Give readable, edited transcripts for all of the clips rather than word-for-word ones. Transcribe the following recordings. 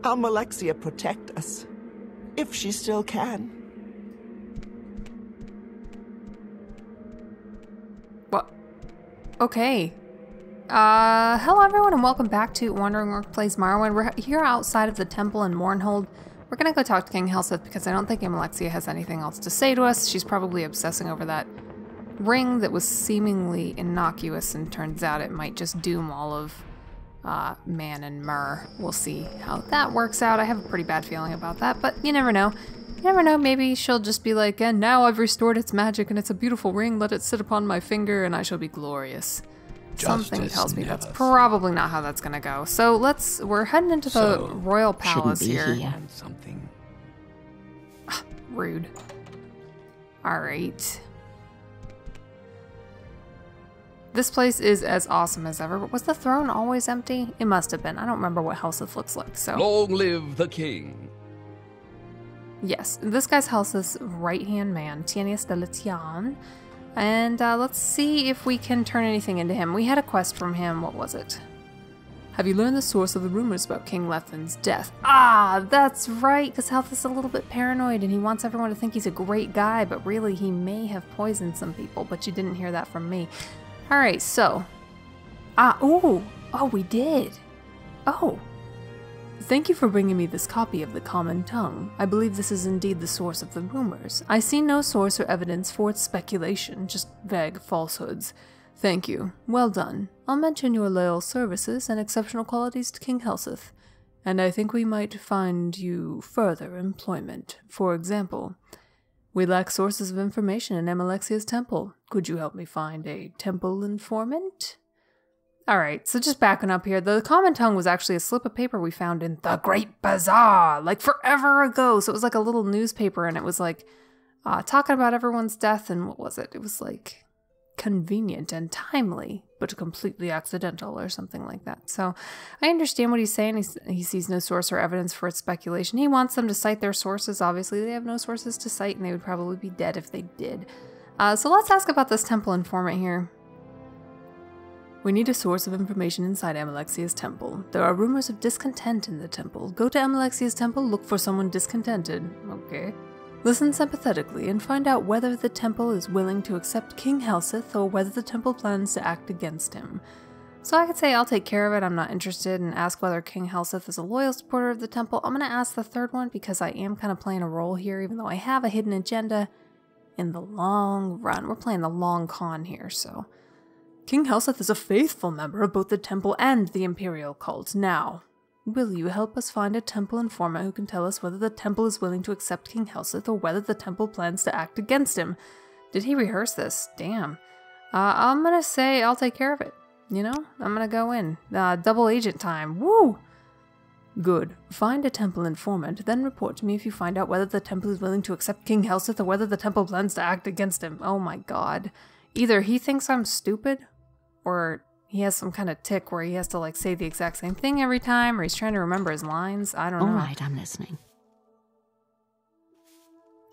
Almalexia protect us, if she still can. What? Okay. Hello everyone and welcome back to Wandering Orc Plays Morrowind. We're here outside of the temple in Mournhold. We're gonna go talk to King Helseth because I don't think Almalexia has anything else to say to us. She's probably obsessing over that ring that was seemingly innocuous, and turns out it might just doom all of Man and Myrrh. We'll see how that works out. I have a pretty bad feeling about that, but you never know. You never know, maybe she'll just be like, and now I've restored its magic and it's a beautiful ring, let it sit upon my finger and I shall be glorious. Something tells me that's probably not how that's gonna go. So we're heading into the royal palace here. Something. Rude. Alright. This place is as awesome as ever, but was the throne always empty? It must have been. I don't remember what Helseth looks like, so. Long live the king. Yes, this guy's Helseth's right-hand man, Tienius dl'd. And let's see if we can turn anything into him. We had a quest from him. What was it? Have you learned the source of the rumors about King Lethen's death? Ah, that's right, because Helseth's a little bit paranoid and he wants everyone to think he's a great guy, but really he may have poisoned some people, but you didn't hear that from me. Alright, so. Oh, we did. Oh. Thank you for bringing me this copy of the Common Tongue. I believe this is indeed the source of the rumors. I see no source or evidence for its speculation, just vague falsehoods. Thank you. Well done. I'll mention your loyal services and exceptional qualities to King Helseth, and I think we might find you further employment. For example, we lack sources of information in Almalexia's temple. Could you help me find a temple informant? Alright, so just backing up here, the Common Tongue was actually a slip of paper we found in the Great Bazaar, like forever ago. So it was like a little newspaper, and it was like talking about everyone's death, and what was it? It was like convenient and timely, but completely accidental or something like that. So I understand what he's saying. He sees no source or evidence for its speculation. He wants them to cite their sources. Obviously, they have no sources to cite, and they would probably be dead if they did. So let's ask about this temple informant here. We need a source of information inside Almalexia's temple. There are rumors of discontent in the temple. Go to Almalexia's temple, look for someone discontented. Okay. Listen sympathetically and find out whether the temple is willing to accept King Helseth or whether the temple plans to act against him. So I could say I'll take care of it, I'm not interested, and ask whether King Helseth is a loyal supporter of the temple. I'm going to ask the third one because I am kind of playing a role here, even though I have a hidden agenda in the long run. We're playing the long con here, so. King Helseth is a faithful member of both the temple and the imperial cult. Now, will you help us find a temple informant who can tell us whether the temple is willing to accept King Helseth or whether the temple plans to act against him? Did he rehearse this? Damn. I'm gonna say I'll take care of it. You know, I'm gonna go in. Double agent time. Woo! Good. Find a temple informant, then report to me if you find out whether the temple is willing to accept King Helseth or whether the temple plans to act against him. Oh my god. Either he thinks I'm stupid, or he has some kind of tick where he has to like say the exact same thing every time, or he's trying to remember his lines. I don't know. All right, I'm listening.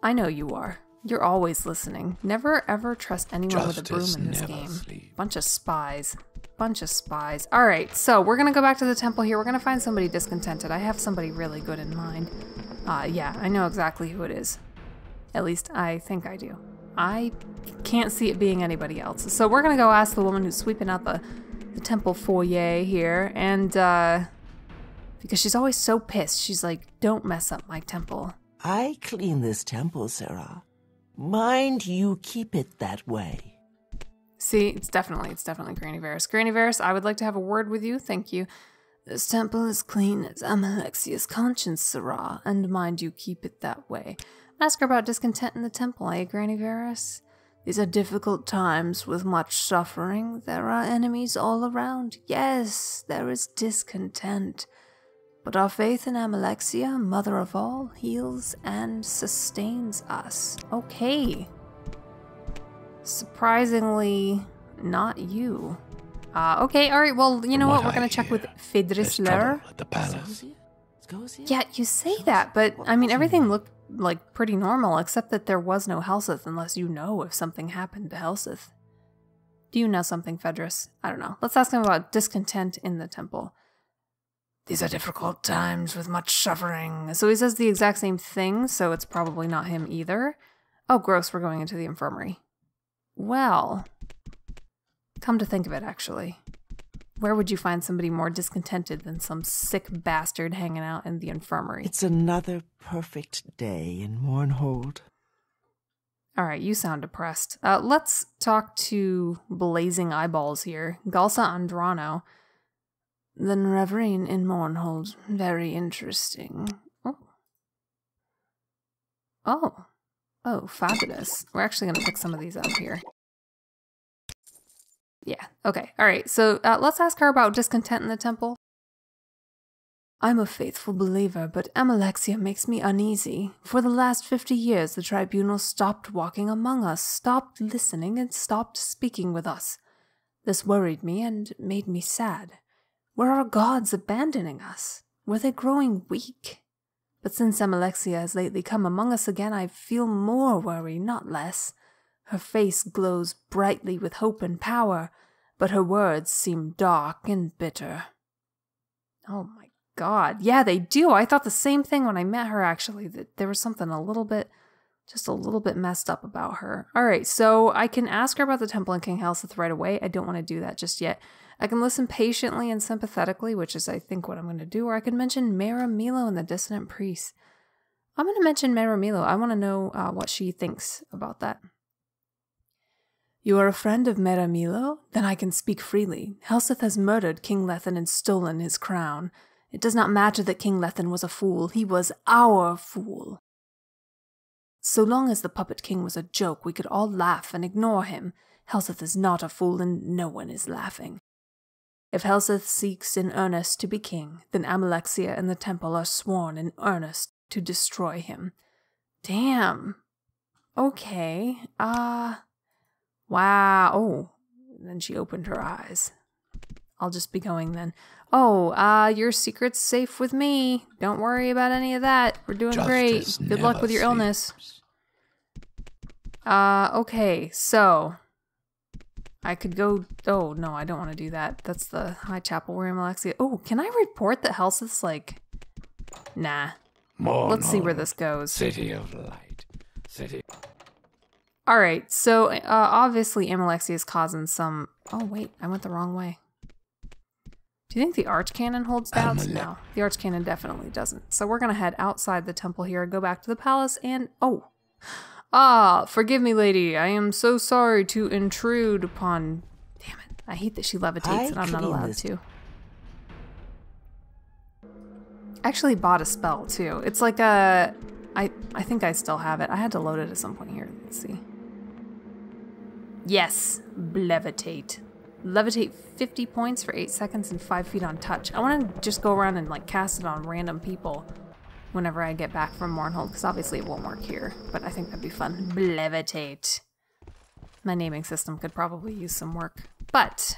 I know you are. You're always listening. Never ever trust anyone with a broom in this game. Bunch of spies. Bunch of spies. Alright, so we're gonna go back to the temple here. We're gonna find somebody discontented. I have somebody really good in mind. Yeah, I know exactly who it is. At least I think I do. I can't see it being anybody else. So we're gonna go ask the woman who's sweeping out the temple foyer here, and because she's always so pissed, she's like, don't mess up my temple. I clean this temple, Sarah. Mind you keep it that way. See, it's definitely Granny Varys. Granny Varys, I would like to have a word with you, thank you. This temple is clean as Almalexia's conscience, Sarah, and mind you keep it that way. Ask her about discontent in the temple, eh, Granny Varys? These are difficult times with much suffering. There are enemies all around. Yes, there is discontent. But our faith in Almalexia, mother of all, heals and sustains us. Okay. Surprisingly, not you. Okay, alright, well, you know what? We're gonna check with Fidrisler. Yeah, you say that, but, I mean, everything looked like pretty normal, except that there was no Helseth unless you know if something happened to Helseth. Do you know something, Fedris? I don't know. Let's ask him about discontent in the temple. These are difficult times with much suffering. So he says the exact same thing, so it's probably not him either. Oh, gross, we're going into the infirmary. Well, come to think of it, actually. Where would you find somebody more discontented than some sick bastard hanging out in the infirmary? It's another perfect day in Mournhold. All right, you sound depressed. Let's talk to Blazing Eyeballs here. Galsa Andrano. The Reverend in Mournhold. Very interesting. Oh, fabulous. We're actually going to pick some of these up here. Yeah, okay. All right, so let's ask her about discontent in the temple. I'm a faithful believer, but Amalexia makes me uneasy. For the last 50 years, the tribunal stopped walking among us, stopped listening, and stopped speaking with us. This worried me and made me sad. Were our gods abandoning us? Were they growing weak? But since Amalexia has lately come among us again, I feel more worry, not less. Her face glows brightly with hope and power, but her words seem dark and bitter. Oh my God. Yeah, they do. I thought the same thing when I met her, actually, that there was something just a little bit messed up about her. All right, so I can ask her about the temple and King Helseth right away. I don't want to do that just yet. I can listen patiently and sympathetically, which is, I think, what I'm going to do, or I can mention Meramilo and the Dissonant Priest. I'm going to mention Meramilo. I want to know what she thinks about that. You are a friend of Meramilo? Then I can speak freely. Helseth has murdered King Lethen and stolen his crown. It does not matter that King Lethen was a fool. He was our fool. So long as the puppet king was a joke, we could all laugh and ignore him. Helseth is not a fool, and no one is laughing. If Helseth seeks in earnest to be king, then Amalexia and the temple are sworn in earnest to destroy him. Damn. Okay. Wow. Oh. And then she opened her eyes. I'll just be going then. Oh, your secret's safe with me. Don't worry about any of that. We're doing great. Good luck with your illness. Okay, so I could go... Oh, no, I don't want to do that. That's the High Chapel where Amalexia... Oh, can I report that Helseth's like... Nah. Mournhold, let's see where this goes. City of Light. City... Alright, so obviously Amalexia is causing some... Oh, wait, I went the wrong way. Do you think the Archcanon holds doubts? No, the Archcanon definitely doesn't. So we're going to head outside the temple here, go back to the palace, and... Oh! Ah, forgive me, lady. I am so sorry to intrude upon... Damn it. I hate that she levitates and I'm not allowed to. I actually bought a spell, too. It's like a... I think I still have it. I had to load it at some point here. Let's see. Yes. Levitate. Levitate 50 points for 8 seconds and 5 feet on touch. I want to just go around and like cast it on random people whenever I get back from Mournhold, because obviously it won't work here, but I think that'd be fun. Levitate. My naming system could probably use some work. But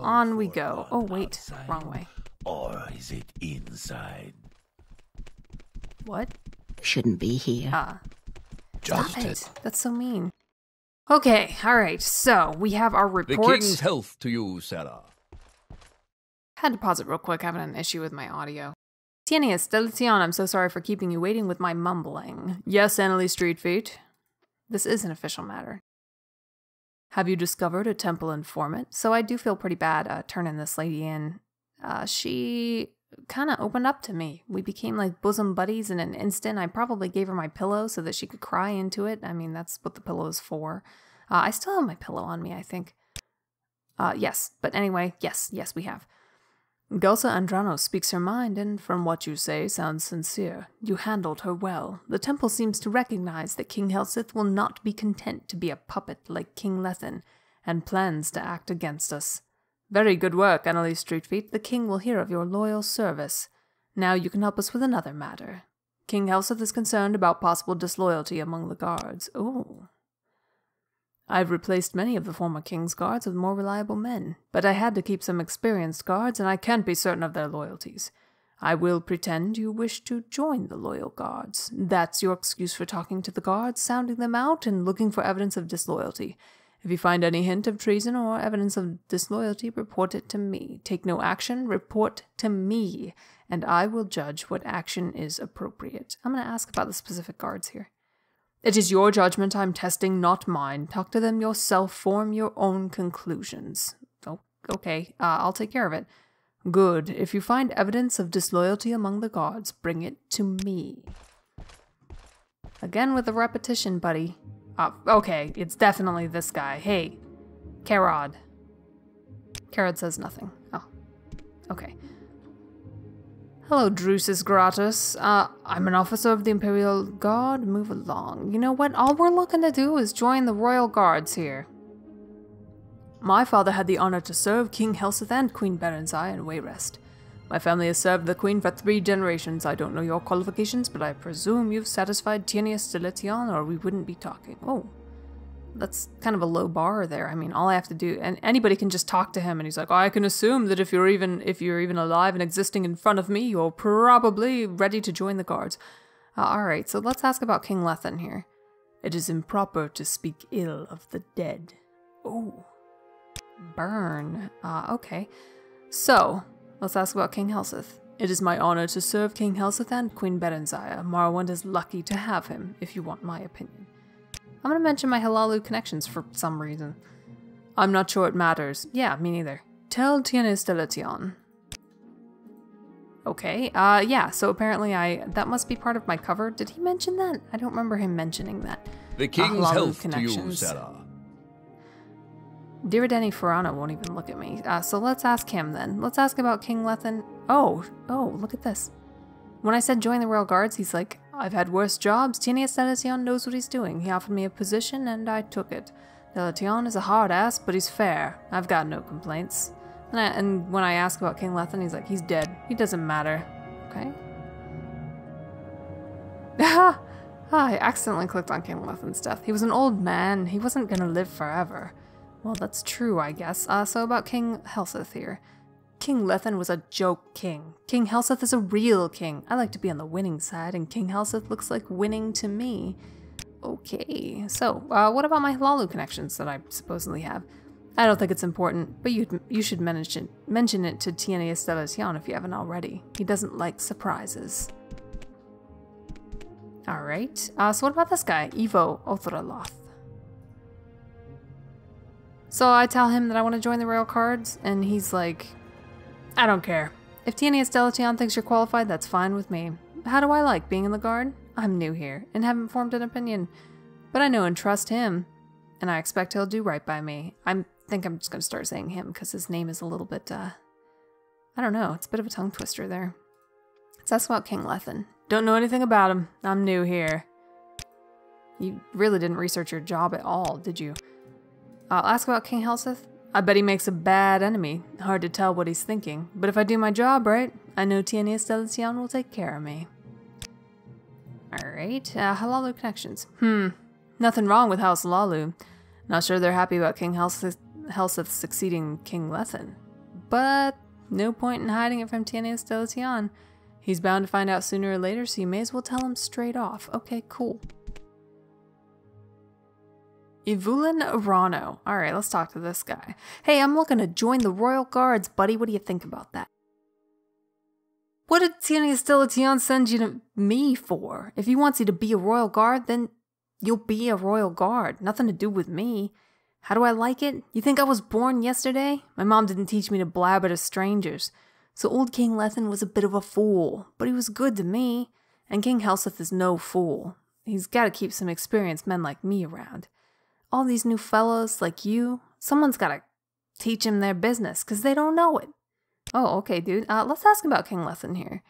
on we go. Oh wait, wrong way. Or is it inside? What? Shouldn't be here. Stop it. That's so mean. Okay, alright, so we have our report. The king's health to you, Sarah. Had to pause it real quick, having an issue with my audio. Tienius, Delicion, I'm so sorry for keeping you waiting with my mumbling. Yes, Annalee Street Feet. This is an official matter. Have you discovered a temple informant? So I do feel pretty bad turning this lady in. She kind of opened up to me. We became like bosom buddies in an instant. I probably gave her my pillow so that she could cry into it. I mean, that's what the pillow is for. I still have my pillow on me, I think. Yes, but anyway, yes, we have. Galsa Andrano speaks her mind, and from what you say, sounds sincere. You handled her well. The temple seems to recognize that King Helseth will not be content to be a puppet like King Lethen, and plans to act against us. Very good work, Annalee Streetfeet. The king will hear of your loyal service. Now you can help us with another matter. King Helseth is concerned about possible disloyalty among the guards. Oh. I've replaced many of the former king's guards with more reliable men, but I had to keep some experienced guards, and I can't be certain of their loyalties. I will pretend you wish to join the loyal guards. That's your excuse for talking to the guards, sounding them out, and looking for evidence of disloyalty. If you find any hint of treason or evidence of disloyalty, report it to me. Take no action, report to me, and I will judge what action is appropriate. I'm going to ask about the specific guards here. It is your judgment I'm testing, not mine. Talk to them yourself, form your own conclusions. Oh, okay, I'll take care of it. Good. If you find evidence of disloyalty among the guards, bring it to me. Again with the repetition, buddy. Okay, it's definitely this guy. Hey, Karod. Karod says nothing. Oh, okay. Hello, Drusus Gratus. I'm an officer of the Imperial Guard. Move along. You know what? All we're looking to do is join the Royal Guards here. My father had the honor to serve King Helseth and Queen Berenzai in Wayrest. My family has served the Queen for 3 generations. I don't know your qualifications, but I presume you've satisfied Tienius de Letion, or we wouldn't be talking. Oh, that's kind of a low bar there. I mean, all I have to do, and anybody can just talk to him, and he's like, oh, I can assume that if you're even alive and existing in front of me, you're probably ready to join the guards. Alright, so let's ask about King Lethen here. It is improper to speak ill of the dead. Oh, burn. Okay. So, let's ask about King Helseth. It is my honor to serve King Helseth and Queen Berenzai. Morrowind is lucky to have him, if you want my opinion. I'm going to mention my Halalu connections for some reason. I'm not sure it matters. Yeah, me neither. Tell Tienius de Letion. Okay, yeah, so apparently that must be part of my cover. Did he mention that? I don't remember him mentioning that. The king's health to you, Sarah. Dirideni Farana won't even look at me. So let's ask him then. Let's ask about King Lethen. Oh, look at this. When I said join the Royal Guards, he's like, I've had worse jobs. Tienius de Letion knows what he's doing. He offered me a position and I took it. De Letion is a hard ass, but he's fair. I've got no complaints. And when I ask about King Lethen, he's like, he's dead. He doesn't matter. Okay. I accidentally clicked on King Lethen's death. He was an old man. He wasn't gonna live forever. Well, that's true, I guess. So about King Helseth here. King Lethen was a joke king. King Helseth is a real king. I like to be on the winning side, and King Helseth looks like winning to me. Okay, so what about my Halalu connections that I supposedly have? I don't think it's important, but you should mention it to Tienius de Letion if you haven't already. He doesn't like surprises. Alright, so what about this guy, Ivo Othraloth? So I tell him that I want to join the Royal Guards, and he's like, I don't care. If Tienius de Letion thinks you're qualified, that's fine with me. How do I like being in the Guard? I'm new here, and haven't formed an opinion. But I know and trust him, and I expect he'll do right by me. I think I'm just going to start saying him, because his name is a little bit, I don't know, it's a bit of a tongue twister there. Let's ask about King Lethen. Don't know anything about him. I'm new here. You really didn't research your job at all, did you? I'll ask about King Helseth. I bet he makes a bad enemy. Hard to tell what he's thinking. But if I do my job right, I know Tienius de Letion will take care of me. Alright, Halalu connections. Nothing wrong with House Halalu. Not sure they're happy about King Helseth succeeding King Lethen. But no point in hiding it from Tienius de Letion. He's bound to find out sooner or later, so you may as well tell him straight off. Okay, cool. Ivulin Arano. Alright, let's talk to this guy. Hey, I'm looking to join the Royal Guards, buddy. What do you think about that? What did Tienius de Letion send you to me for? If he wants you to be a Royal Guard, then you'll be a Royal Guard. Nothing to do with me. How do I like it? You think I was born yesterday? My mom didn't teach me to blabber to strangers. So old King Lethen was a bit of a fool, but he was good to me. And King Helseth is no fool. He's got to keep some experienced men like me around. All these new fellows like you, someone's got to teach them their business, because they don't know it. Oh, okay, dude. Let's ask about King Lethen here.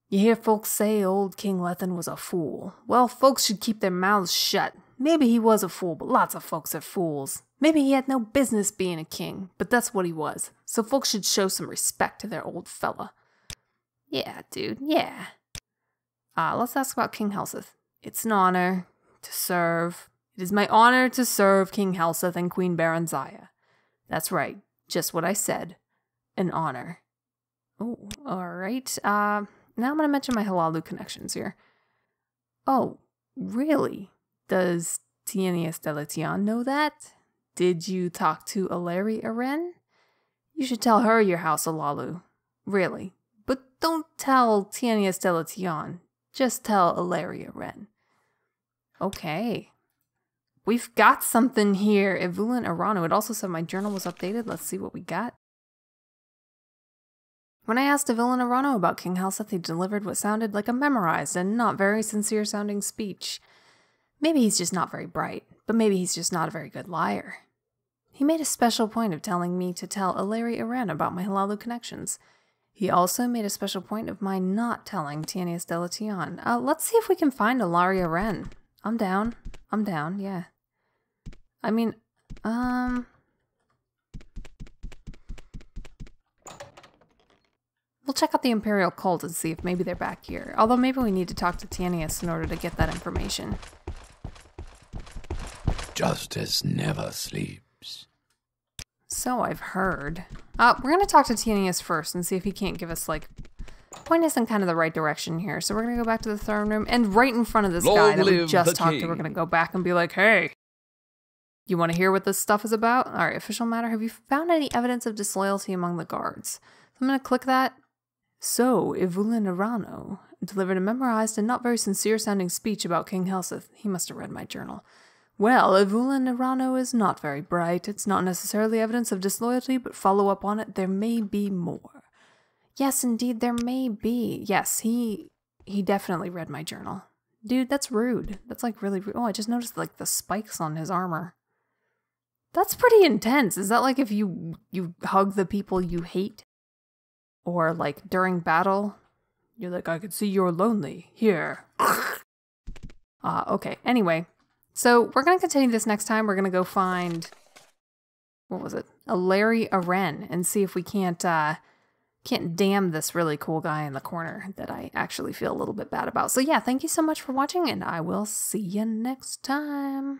You hear folks say old King Lethen was a fool. Well, folks should keep their mouths shut. Maybe he was a fool, but lots of folks are fools. Maybe he had no business being a king, but that's what he was. So folks should show some respect to their old fella. Yeah, dude, yeah. Let's ask about King Helseth. It's an honor to serve. It is my honor to serve King Helseth and Queen Berenzai. That's right, just what I said. An honor. Oh, alright. Now I'm going to mention my Halalu connections here. Oh, really? Does Tienius de Letion know that? Did you talk to Ellery Aren? You should tell her your house, Alalu. Really. But don't tell Tianius dl'd. Just tell Ellery Aren. Okay. We've got something here. Evulan Arano. It also said my journal was updated. Let's see what we got. When I asked Evulan Arano about King Halseth, he delivered what sounded like a memorized and not very sincere sounding speech. Maybe he's just not very bright, but maybe he's just not a very good liar. He made a special point of telling me to tell Ellery Aren about my Hlaalu connections. He also made a special point of my not telling Tianius dl'd. Let's see if we can find Ellery Aren. I'm down, yeah. I mean, we'll check out the Imperial Cult and see if maybe they're back here. Although maybe we need to talk to Tianius in order to get that information. Justice never sleeps. So I've heard. We're going to talk to Tianius first and see if he can't give us, like, point us in kind of the right direction here. So we're going to go back to the throne room, and right in front of this guy that we just talked to, we're going to go back and be like, hey, you want to hear what this stuff is about? All right, official matter. Have you found any evidence of disloyalty among the guards? So I'm going to click that. So, Evulan Arano delivered a memorized and not very sincere sounding speech about King Halseth. He must have read my journal. Well, Evulan Arano is not very bright. It's not necessarily evidence of disloyalty, but follow up on it, there may be more. Yes, indeed, there may be. Yes, he definitely read my journal. Dude, that's rude. That's like really rude. Oh, I just noticed like the spikes on his armor. That's pretty intense. Is that like if you hug the people you hate? Or like during battle, you're like, I can see you're lonely. Here. Okay. Anyway, so we're going to continue this next time. We're going to go find, what was it? Ellery Aren and see if we can't damn this really cool guy in the corner that I actually feel a little bit bad about. So yeah, thank you so much for watching and I will see you next time.